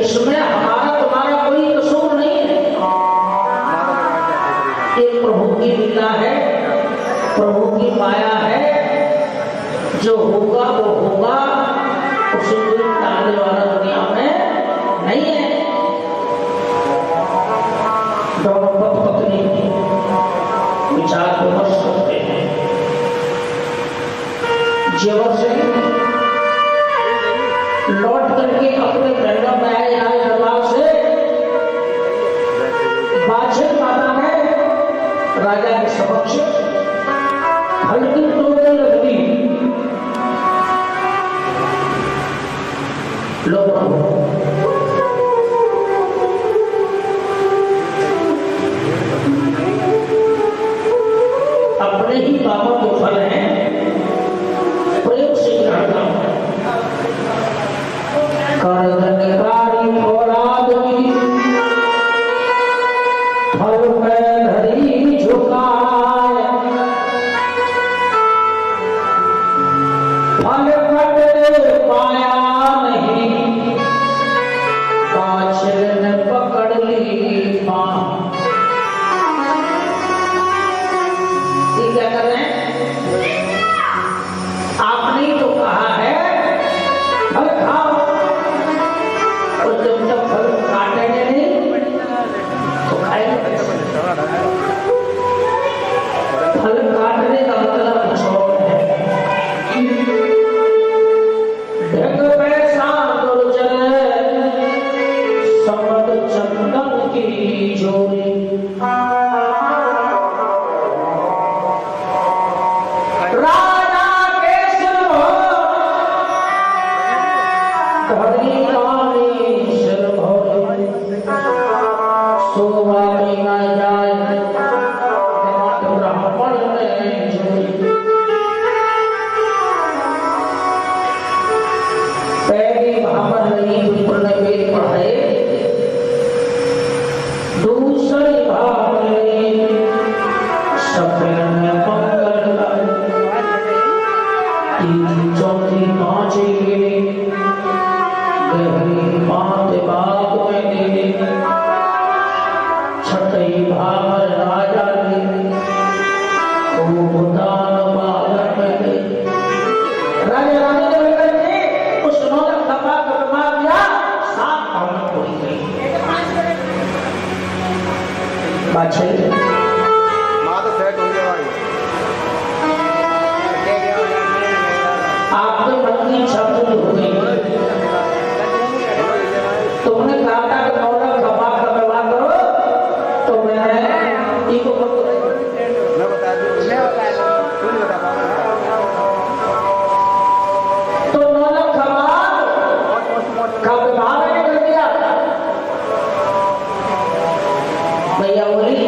इसमें हमारा तुम्हारा कोई कसूर नहीं है। ये प्रभु की लीला है, प्रभु की माया है। जो होगा वो होगा, उसे कोई टालने वाला दुनिया में नहीं है। दोनों पत्नी विचार विमर्श करते हैं। जेवर से लौट करके अपने महलों में आए राज दरबार से, बादशाह माता ने राजा के समक्ष हल्की टोकरी रख दी। लोग अपने ही पापों के फल हैं, प्रयोग से ग्रहण करदनकारी औलादमी फल में धरी झुकाए, फल कटने पाया नहीं, बादशाह ने पकड़ ली मां। क्या कर रहे हैं? आपने तो कहा है फल खाओ, और जब तक फल काटेंगे नहीं तो खाएंगे। फल काटने का मतलब कुछ और है। ढंग पैसा तो चले समद चंदन की जोड़ी, आपके मन की इच्छा पूरी हो गई। तुमने कहा था कि नौलख खपा का व्यवहार करो, तो मैंने इनको तो नौलख खपा का व्यवहार मैंने कर दिया। भैया बोली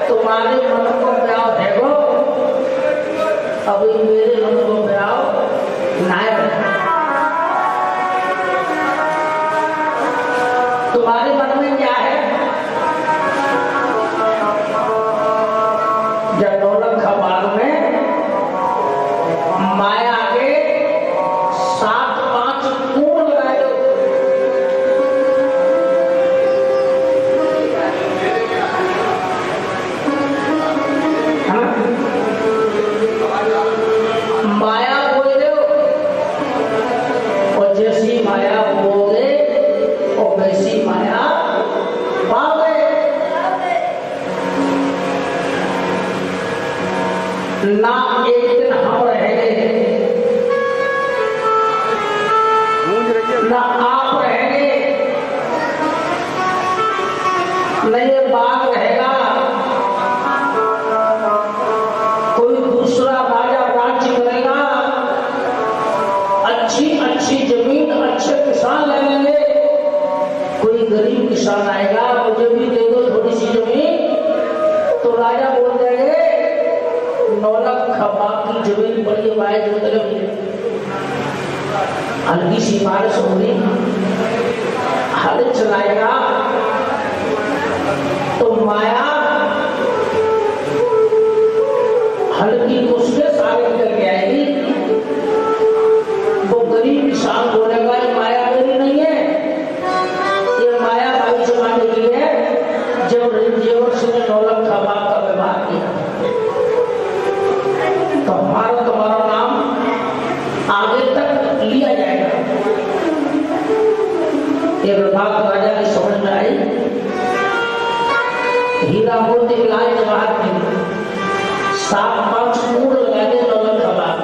तुम्हारे मन को प्याव है वो, अभी मेरे मन को प्याव नायक। तुम्हारे मन में क्या है? जब नौलख खबार में माया के 7-5 कोण लगाए दो। माया बोल दो, और जैसी माया बोले और वैसी माया भागे। ना एक दिन हम रहेंगे, ना आप रहेंगे, न ये बाग रहेगा। कोई दूसरा राजा राज्य करेगा, अच्छी जमीन अच्छे किसान ले लेंगे। कोई गरीब किसान आएगा, मुझे भी दे दो थोड़ी सी जमीन, तो राजा बोल देंगे नौलख खपा की जमीन पड़ी है, हल्की सी बारिश होगी, हल चलाएगा तो माया हल्की उसके सारे करके आएगी। वो गरीब किसान बोलेगा माया मेरी नहीं है, बात राजा की समझ में आई। हीरा मोती लाल जवाहर में 7-5 मूड लगाने दौलत खबर।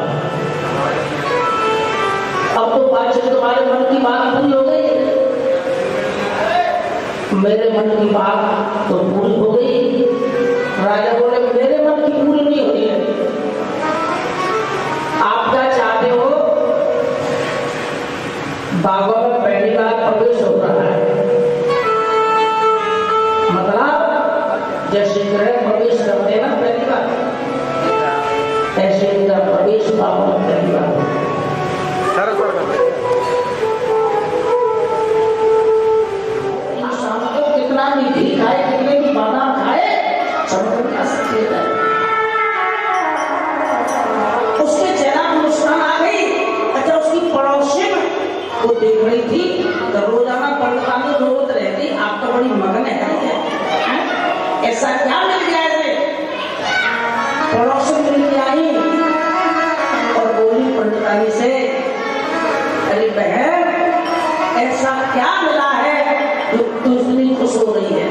अब तो बात तुम्हारे मन की बात पूरी हो गई, मेरे मन की बात तो पूरी हो गई। राजा बोले मेरे मन की पूरी नहीं हो रही है, आप क्या चाहते हो? बागों में पहली बार प्रवेश हो रहा है, मतलब जैसे ग्रह प्रवेश करते हैं ना पहली बार, ऐसे इनका प्रवेश बागों में पहली बार। इंसान को कितना भी घी खाए, कितने भी बादाम खाए, समझ में आ सकती है। उसके चेहरा में मुस्कान आ गई। अच्छा, उसकी पड़ोसी वो देख रही थी तो रोजाना पंडितानी रोज रहती, आप तो बड़ी मगन है ऐसा क्या मिल गया है? पड़ोसी मिल के आई और बोली पंडितानी से, अरे बहन ऐसा क्या मिला है जो तू इतनी खुश हो रही है?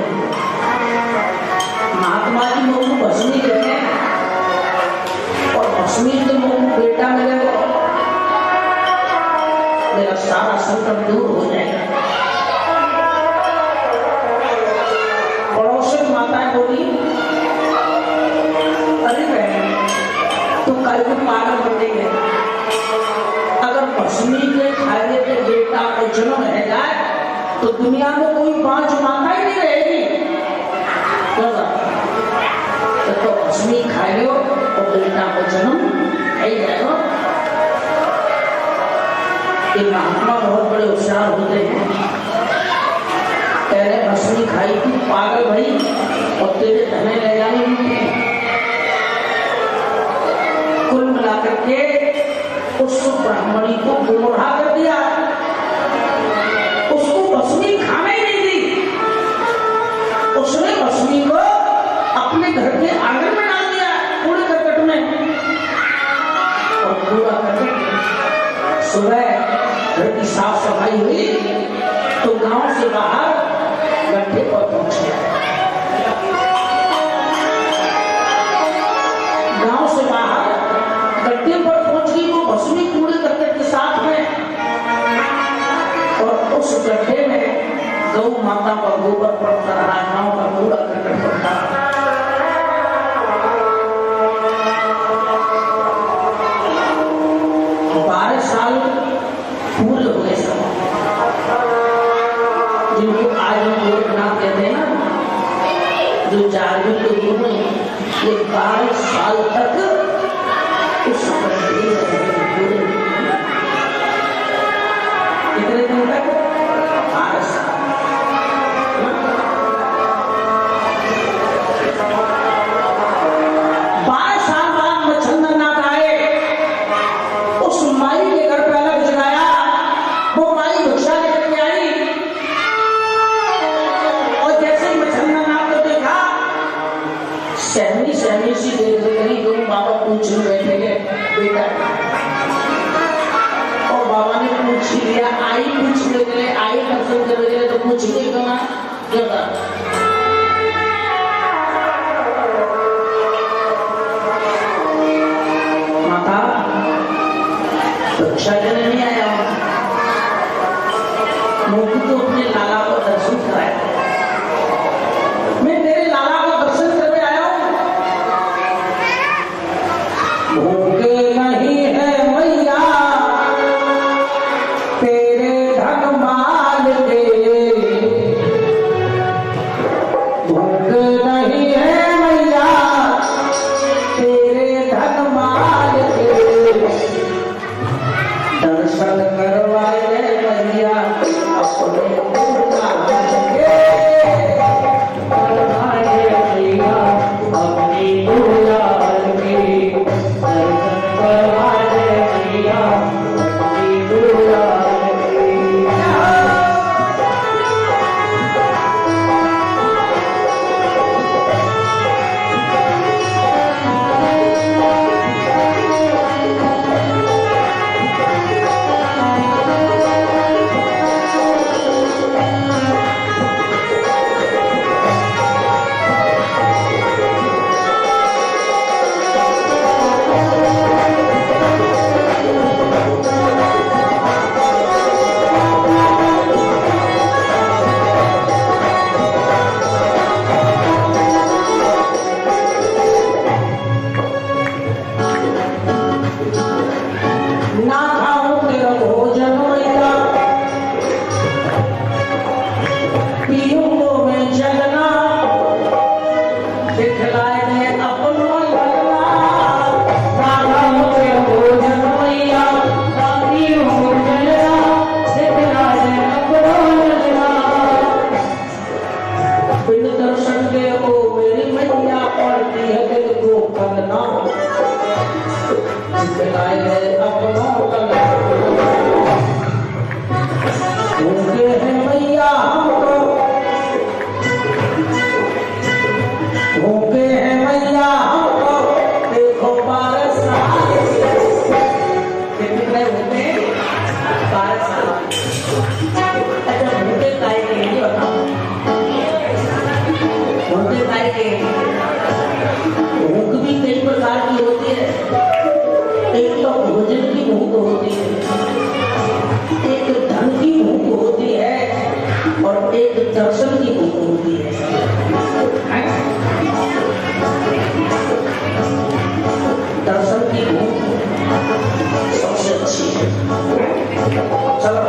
महात्मा जी लोग भस्मी कहते हैं और भस्मी के लोग बेटा मिलेगा, मेरा सारा संकट दूर हो जाएगा। पड़ोसी माता बोली, अरे बहन तू कल को पागल बन गई है, अगर भस्मी के खाने के बेटा को जन्म रह जाए तो दुनिया में कोई 5 माता ही नहीं रहेगी। तो भस्मी खाए और बेटा को जन्म है जाएगा। ये महात्मा बहुत बड़े होशियार होते हैं, पहले भस्मी खाई थी पागल भाई और तेरे धने ले जाएंगे। कुल मिलाकर के उस ब्राह्मणी को गुमराह कर दिया, उसको भस्मी खाने ही नहीं दी। उसने भस्मी को अपने घर के आंगन में डाल दिया, कूड़े करकट में। और कूड़ा करकट सुबह घर की साफ सफाई हुई तो गांव से बाहर गड्ढे पर पहुंचे। गांव से बाहर गड्ढे पर पहुंच गई वो भस्मी कूड़े करकट के साथ में, और उस गड्ढे में गौ माता का गोबर पड़ता रहा, गांव का कूड़ा करकट पड़ता रहा। 12 साल पूरे हो गए सब, जिनको आज हम लोकनाथ कहते हैं ना, जो जागरूक के रूप में ये 12 साल तक उस पूरे कितने दिन तक 12 साल। 12 साल बाद मच्छंदर नाथ आए, उस माई के घर पे अलग जगाया। वो माई भिक्षा लेकर के आई और जैसे मच्छंदर नाथ को देखा, सहमी सहमी सी देख रही, तो बाबा पूछ बैठे बेटा, और बाबा ने पूछ लिया, आई पूछने के लिए, आई दर्शन करने के लिए, तो पूछ के कहना क्या था? माता भिक्षा लेने नहीं आया हूं, मुझे तो अपने लाला को दर्शन कराया, मैं तेरे लाला को दर्शन करने आया हूं। भूखे नहीं है मैया तेरे धन माल के, भूखे नहीं है मैया तेरे धन माल के, दर्शन करवाए मैया अपने है अपनों का भूखे हैं मैया हमको, भूखे हैं मैया हमको, देखो 12 साल कितने भूखे 12 साल। अच्छा भूखे काय के लिए बताओ, भूखे काय के भूख भी कई प्रकार की होती है। एक तो भोजन की भूख होती है, एक धन की भूख होती है और एक दर्शन की भूख होती है। दर्शन की भूख सबसे अच्छी है। चलो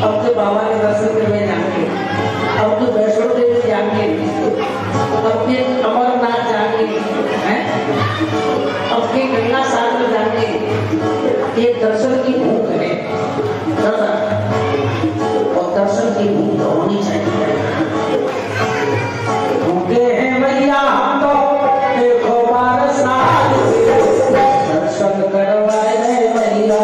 अब के बाबा के दर्शन करने जाएंगे, अब के वैष्णो देवी जाएंगे, अब के अमरनाथ जाएंगे, अब के गंगा सागर जाएंगे। ये दर्शन की भूख है और दर्शन की भूख तो होनी चाहिए। भूखे हैं मैया हम तो देखो 12 साल दर्शन करवाए मैया,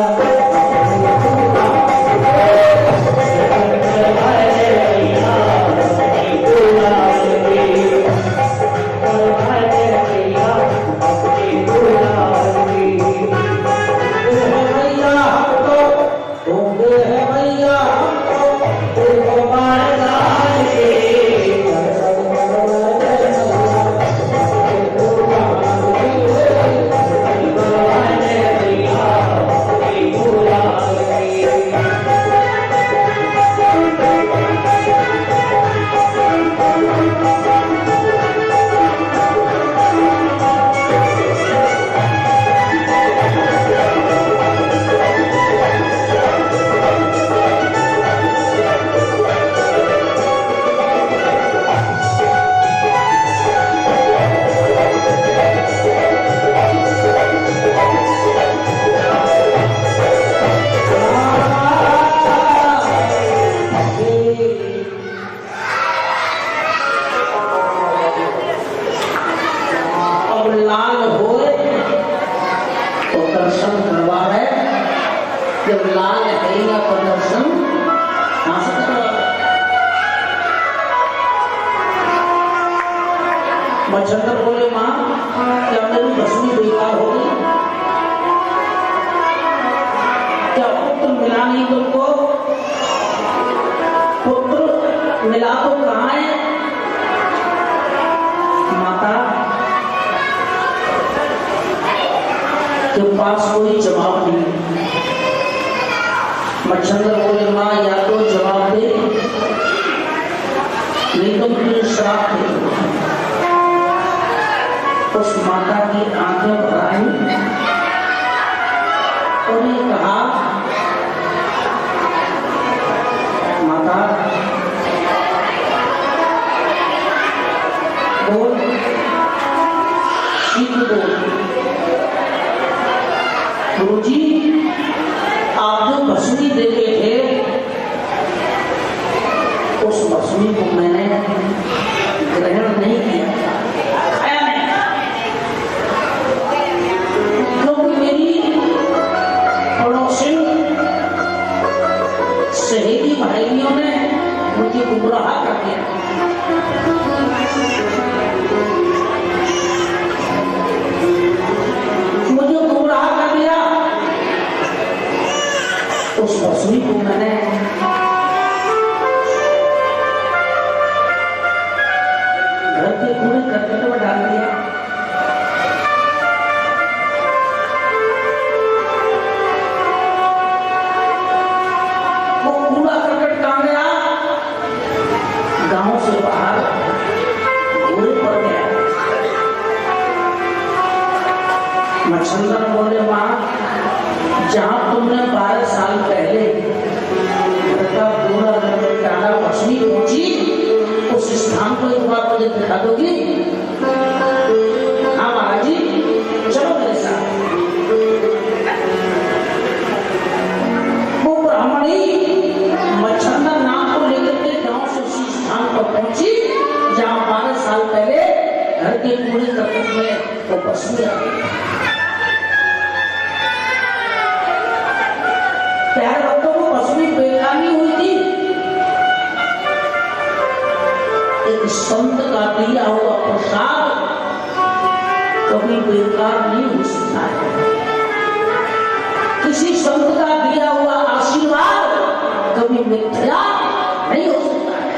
मच्छर बोले माँ क्या मेरी भस्मी बेकार हो गई, क्या पुत्र मिला नहीं तुमको, पुत्र मिला तो कहाँ है। माता के पास कोई जवाब नहीं। मच्छर बोले माँ या तो जवाब दे नहीं तो मुझे श्राप दे। उस माता की आंखें भर आई और ने कहा माता बोल, ठीक बोल। गुरुजी आप जो भस्मी देते थे उस भस्मी को मैंने ग्रहण नहीं किया, सहेली भाइयों ने मुझे गुमराह कर दिया। मुझे गुमराह कर दिया। उस भस्मी को मैंने घर के कूड़े करकट में डाल दिया। गांव से बाहर घूरे पड़ गया। मच्छर बोले माँ जहां तुमने 12 साल पहले पूरा डाला भस्मी पहुंची उस स्थान को एक बार मुझे दिखा दोगी। हाँ महाराज जी चलो मेरे साथ। वो ब्राह्मणी मच्छर नाम को लेकर के गांव से उसी स्थान पर पहुंची जहां 12 साल पहले घर के कूड़े करकट में वो भस्मी आ गई। संत का दिया हुआ प्रसाद कभी बेकार नहीं हो सकता है। किसी संत का दिया हुआ आशीर्वाद कभी मिथ्या नहीं हो सकता है।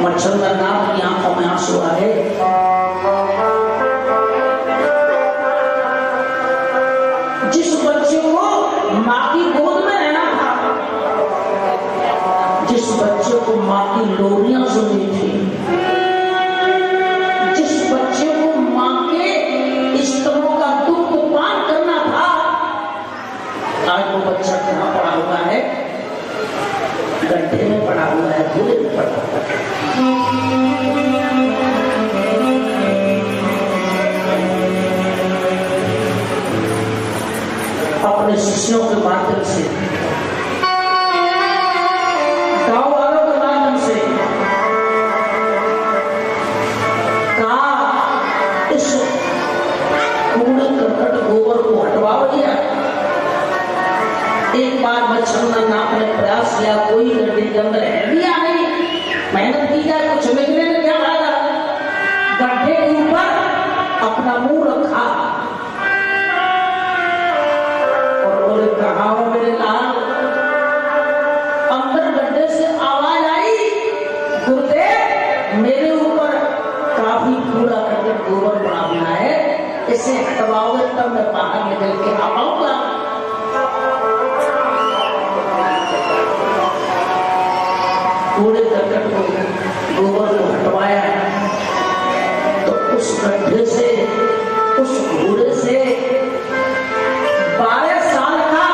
मच्छरदार नाथ की आंखों में आंसू आए। जिस बच्चे को माँ की गोद में रहना था, जिस बच्चे को माँ की लोरियां सुनी थी, जिस बच्चे को माँ के स्तनों का दूध पान करना था, आज वो बच्चा कहाँ पड़ा हुआ है? गड्ढे में पड़ा हुआ है, धूले में पड़ा हुआ है। अपने शिष्यों के माध्यम से, गांव वालों के माध्यम से कहा, इस कूड़े करकट गोबर को हटवाओ भैया। एक बार मच्छरदार नाथ ने प्रयास किया, कोई गड्ढे के अंदर है भी या नहीं, मेहनत की जाए, कुछ निकले में क्या फायदा। गड्ढे के ऊपर अपना मुंह रखा और बोले, कहा हो मेरे लाल? अंदर गड्ढे से आवाज आई, गुरुदेव मेरे ऊपर काफी कूड़ा करके गोबर पड़ा हुआ है, इसे हटवाओगे तब मैं बाहर निकल के आ पाऊंगा। कूड़े करकट को, गोबर को हटवाया तो उस गड्ढे से, उस कूड़े से 12 साल का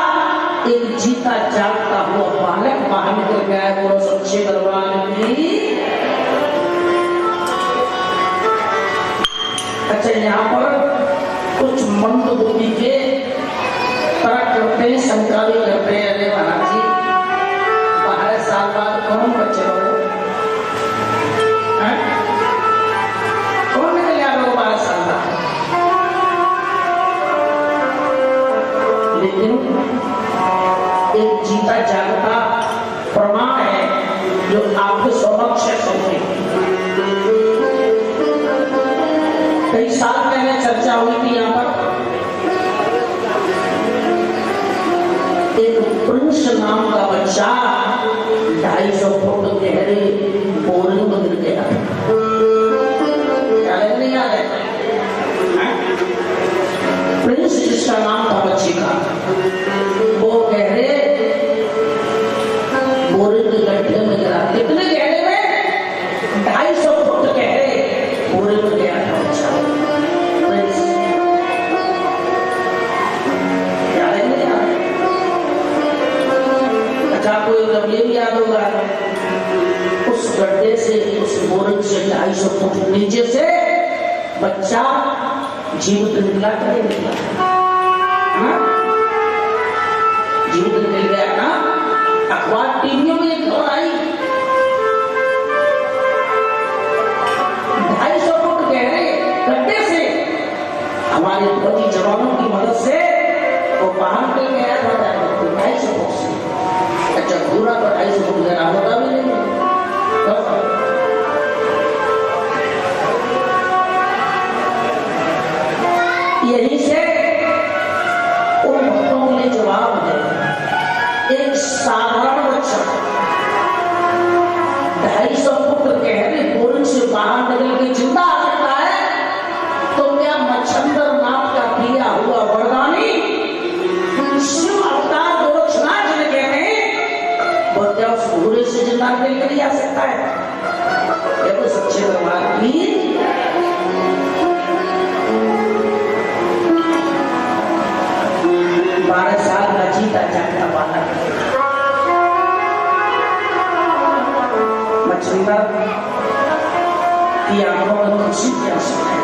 एक जीता जागता हुआ बालक बाहर निकल गया। बोलो सच्चे दरबार की। अच्छा, यहाँ पर कुछ मंद बुद्धि के तर्क करते हैं, शंका भी करते हैं, अरे महाराज जी 12 साल बाद कौन बच्चे हो? कौन निकल आ रहे हो 12 साल बाद? लेकिन एक जीता जागता प्रमाण है जो आपके समक्ष है। समझे, कई साल पहले चर्चा हुई थी यहाँ पर, एक प्रिंस नाम का बच्चा 250 फुट गहरे बोरिंग में गिर गया। क्या नहीं याद है? प्रिंस जिसका नाम था बच्चे का, वो गहरे बोरिंग के गड्ढे में गिरा। कितने गहरे में? 250 फुट गहरे बोरिंग में गया था बच्चा। प्रिंस क्या नहीं याद? अच्छा, कोई ये भी याद होगा, उस गड्ढे से, उस बोरिंग से 250 फुट नीचे से बच्चा जीवित निकला, करे निकला, जीवित निकल गया ना। अखबार टीवियों में एक खबर आई, 250 फुट गहरे गड्ढे से हमारे फौजी जवानों की मदद से वो बाहर निकल गया था 250 फुट से। अच्छा, पूरा 250 फुट गहरा होता भी नहीं। यही से उन भक्तों के लिए जवाब है, एक साधारण बच्चा 250 फुट गहरे बोरिंग से बाहर निकल के जिंदा आ सकता है, तो क्या मच्छरदार नाथ का दिया हुआ वरदानी शिव अवतार गोरक्षनाथ जी कहते हैं, वो क्या उस भूरे से जिंदा निकल कर आ सकता है? ये तो सच्चे दरबार की जीता जागता बालक। मछलीदार की आंखों में खुशी की आंसू है।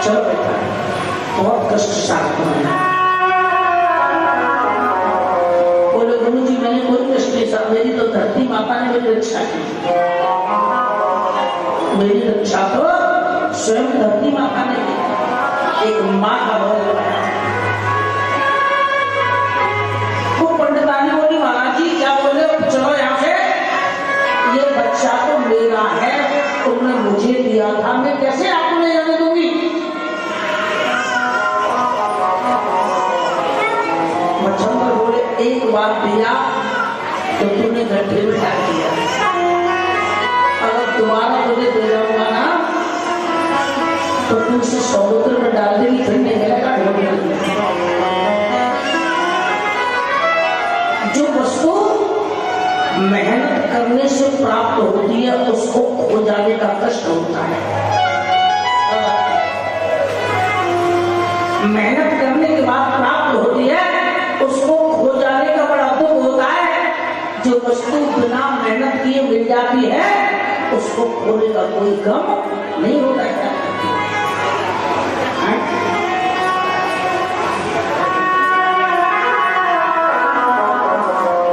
चलो बेटा, बहुत कष्ट साथ में बोले, गुरु जी मैंने कोई कष्ट नहीं साथ, मेरी तो धरती माता ने मेरी रक्षा की। मेरी रक्षा तो स्वयं धरती माता ने की। एक माँ का रोल, वो पंडितानी बोली, महाराज जी तुमने मुझे दिया था, मैं कैसे आपको नहीं जाने दूंगी। मच्छर बोले एक बार दिया तो तूने गड्ढे में डाल दिया, अगर दोबारा तुझे दे जाऊंगा ना तो तू उसे समुद्र में डाल देगी, फिर नहीं मिलेगा। जो वस्तु मेहनत करने से प्राप्त होती है उसको खो जाने का कष्ट होता है। मेहनत करने के बाद प्राप्त होती है उसको खो जाने का बड़ा दुख होता है। जो वस्तु बिना मेहनत किए मिल जाती है उसको खोने का कोई गम नहीं होता है।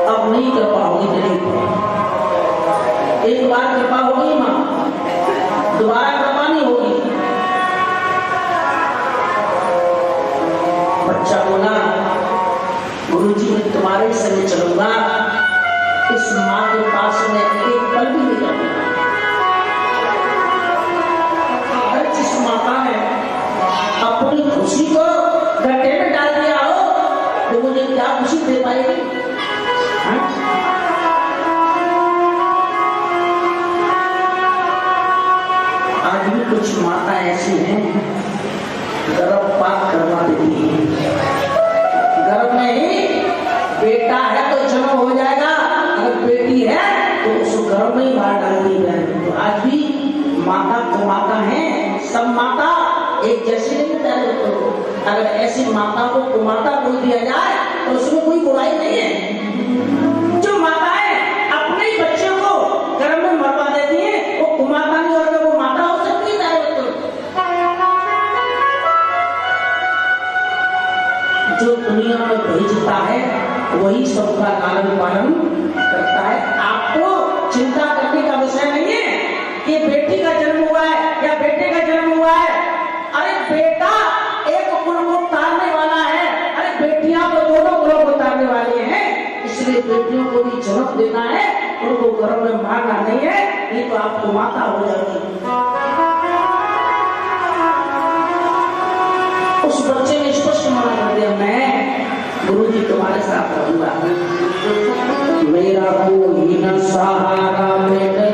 अब नहीं कर पाओगी, एक बार कृपा होगी मां, दोबारा कृपा नहीं होगी। बच्चा बोला गुरुजी मैं तुम्हारे संग चलूंगा, इस मां के पास में एक पल भी नहीं जाऊंगा। अरे जिस माता ने अपनी खुशी को गड्ढे में डाल दिया हो तो मुझे क्या खुशी दे पाएगी। आज भी कुछ माता ऐसी हैं गर्भपात करवा देती है, गर्भ में ही बेटा है तो जन्म हो जाएगा, अगर बेटी है तो उस गर्भ में ही बाहर डाल दी है। तो आज भी माता कुमाता है, सब माता एक जैसी नहीं तैयार हो। अगर ऐसी माता को कुमाता बोल दिया जाए तो उसमें कोई बुराई नहीं है। जो माताएं अपने ही बच्चे को गर्भ में मरवा देती है वो कुमाता नहीं, और वो माता हो सकती है। जो दुनिया में भेजता है वही सबका लालन पालन करता है। आपको चिंता करने का विषय नहीं है कि बेटी का जन्म हुआ है या बेटे का जन्म हुआ है। अरे बेटा एक कुल को तारने वाला है, अरे बेटियां तो दोनों कुलों को तारने वाली हैं। इसलिए बेटियों को भी जन्म देना है, उनको गर्भ में मारना नहीं है, नहीं तो आपको माता हो जाएगी। उस बच्चे ने स्पष्ट मना कर दिया मैं गुरुजी तुम्हारे साथ रहूंगा, मेरा कोई न सहारा बेटा